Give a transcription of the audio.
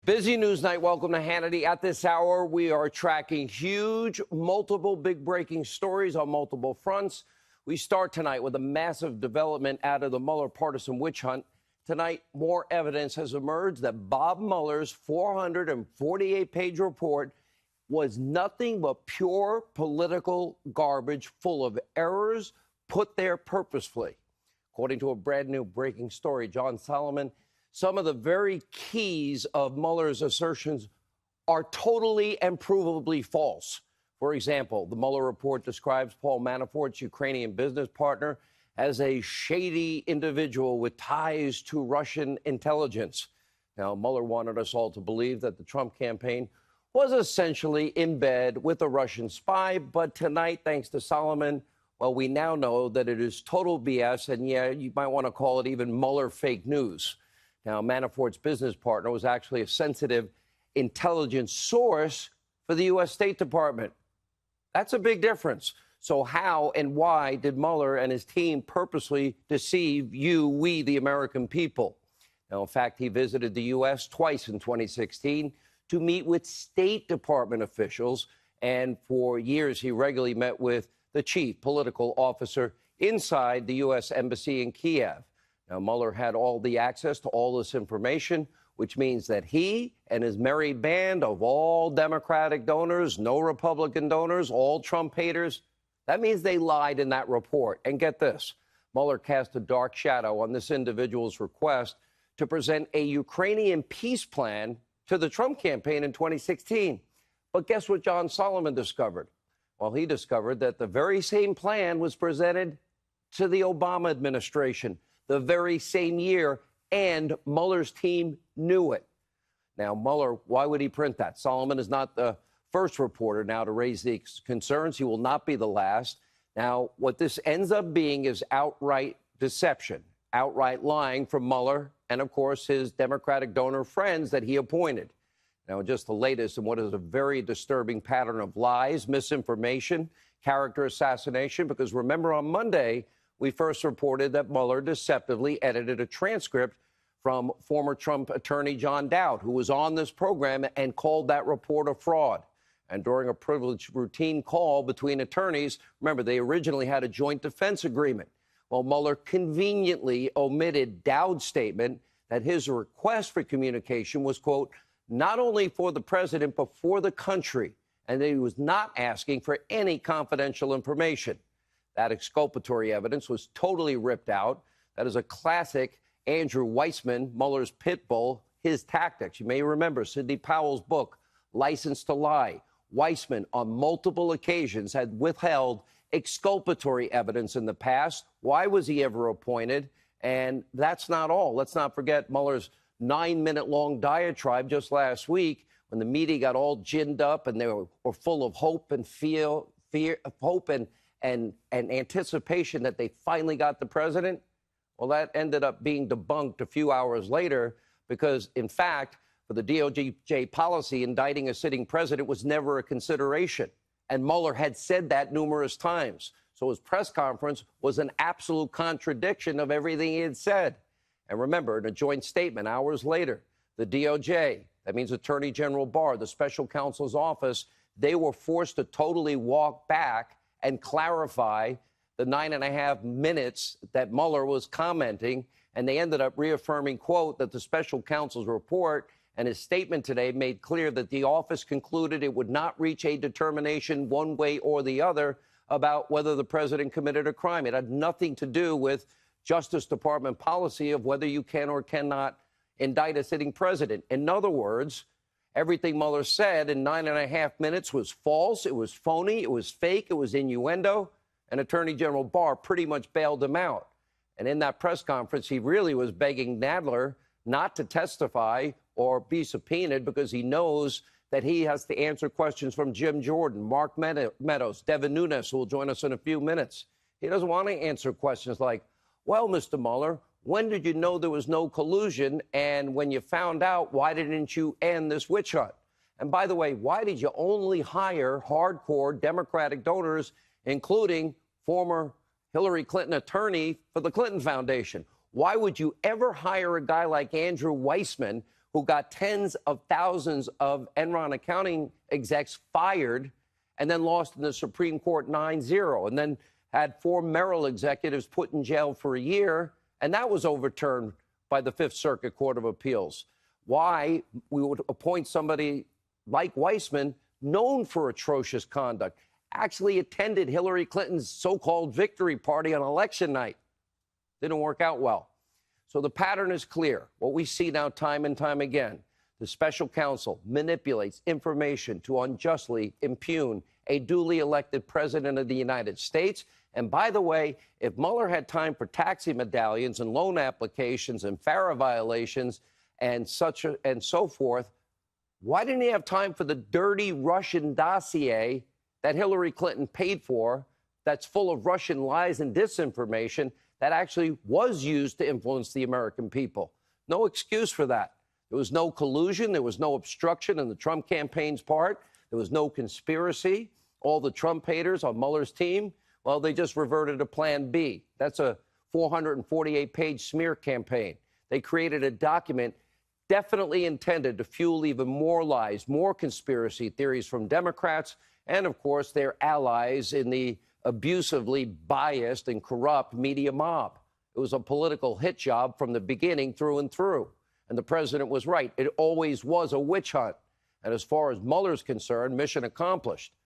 Busy news night. Welcome to Hannity. At this hour, we are tracking huge, multiple big breaking stories on multiple fronts. We start tonight with a massive development out of the Mueller partisan witch hunt. Tonight, more evidence has emerged that Bob Mueller's 448-page report was nothing but pure political garbage full of errors put there purposefully. According to a brand new breaking story, John Solomon, some of the very keys of Mueller's assertions are totally and provably false. For example, the Mueller report describes Paul Manafort's Ukrainian business partner as a shady individual with ties to Russian intelligence. Now, Mueller wanted us all to believe that the Trump campaign was essentially in bed with a Russian spy, but tonight, thanks to Solomon, well, we now know that it is total BS, and yeah, you might want to call it even Mueller fake news. Now, Manafort's business partner was actually a sensitive intelligence source for the U.S. State Department. That's a big difference. So how and why did Mueller and his team purposely deceive we, the American people? Now, in fact, he visited the U.S. twice in 2016 to meet with State Department officials, and for years he regularly met with the chief political officer inside the U.S. Embassy in Kiev. Now, Mueller had all the access to all this information, which means that he and his merry band of all Democratic donors, no Republican donors, all Trump haters, that means they lied in that report. And get this, Mueller cast a dark shadow on this individual's request to present a Ukrainian peace plan to the Trump campaign in 2016. But guess what John Solomon discovered? Well, he discovered that the very same plan was presented to the Obama administration the very same year, and Mueller's team knew it. Now, Mueller, why would he print that? Solomon is not the first reporter now to raise these concerns. He will not be the last. Now, what this ends up being is outright deception, outright lying from Mueller and, of course, his Democratic donor friends that he appointed. Now, just the latest in what is a very disturbing pattern of lies, misinformation, character assassination, because remember on Monday, we first reported that Mueller deceptively edited a transcript from former Trump attorney John Dowd, who was on this program and called that report a fraud. And during a privileged routine call between attorneys, remember, they originally had a joint defense agreement. Well, Mueller conveniently omitted Dowd's statement that his request for communication was, quote, not only for the president, but for the country, and that he was not asking for any confidential information. That exculpatory evidence was totally ripped out. That is a classic Andrew Weissmann, Mueller's pit bull, his tactics. You may remember Sidney Powell's book, License to Lie. Weissmann, on multiple occasions, had withheld exculpatory evidence in the past. Why was he ever appointed? And that's not all. Let's not forget Mueller's 9-minute-long diatribe just last week when the media got all ginned up and they were full of hope and fear, hope and anticipation that they finally got the president. Well, that ended up being debunked a few hours later because, in fact, for the DOJ policy, indicting a sitting president was never a consideration. And Mueller had said that numerous times. So his press conference was an absolute contradiction of everything he had said. And remember, in a joint statement hours later, the DOJ, that means Attorney General Barr, the special counsel's office, they were forced to totally walk back and clarify the 9.5 minutes that Mueller was commenting. And they ended up reaffirming, quote, that the special counsel's report and his statement today made clear that the office concluded it would not reach a determination one way or the other about whether the president committed a crime. It had nothing to do with Justice Department policy of whether you can or cannot indict a sitting president. In other words, everything Mueller said in 9.5 minutes was false, it was phony, it was fake, it was innuendo, and Attorney General Barr pretty much bailed him out. And in that press conference, he really was begging Nadler not to testify or be subpoenaed because he knows that he has to answer questions from Jim Jordan, Mark Meadows, Devin Nunes, who will join us in a few minutes. He doesn't want to answer questions like, well, Mr. Mueller, when did you know there was no collusion? And when you found out, why didn't you end this witch hunt? And by the way, why did you only hire hardcore Democratic donors, including former Hillary Clinton attorney for the Clinton Foundation? Why would you ever hire a guy like Andrew Weissmann, who got tens of thousands of Enron accounting execs fired and then lost in the Supreme Court 9-0, and then had 4 Merrill executives put in jail for a year, and that was overturned by the Fifth Circuit Court of Appeals. Why we would appoint somebody like Weissman, known for atrocious conduct, actually attended Hillary Clinton's so-called victory party on election night. Didn't work out well. So the pattern is clear. What we see now time and time again, the special counsel manipulates information to unjustly impugn a duly elected president of the United States. And by the way, if Mueller had time for taxi medallions and loan applications and FARA violations and so forth, why didn't he have time for the dirty Russian dossier that Hillary Clinton paid for, that's full of Russian lies and disinformation that actually was used to influence the American people? No excuse for that. There was no collusion. There was no obstruction on the Trump campaign's part. There was no conspiracy. All the Trump haters on Mueller's team, well, they just reverted to Plan B. That's a 448-page smear campaign. They created a document definitely intended to fuel even more lies, more conspiracy theories from Democrats and, of course, their allies in the abusively biased and corrupt media mob. It was a political hit job from the beginning through and through. And the president was right. It always was a witch hunt. And as far as Mueller's concerned, mission accomplished.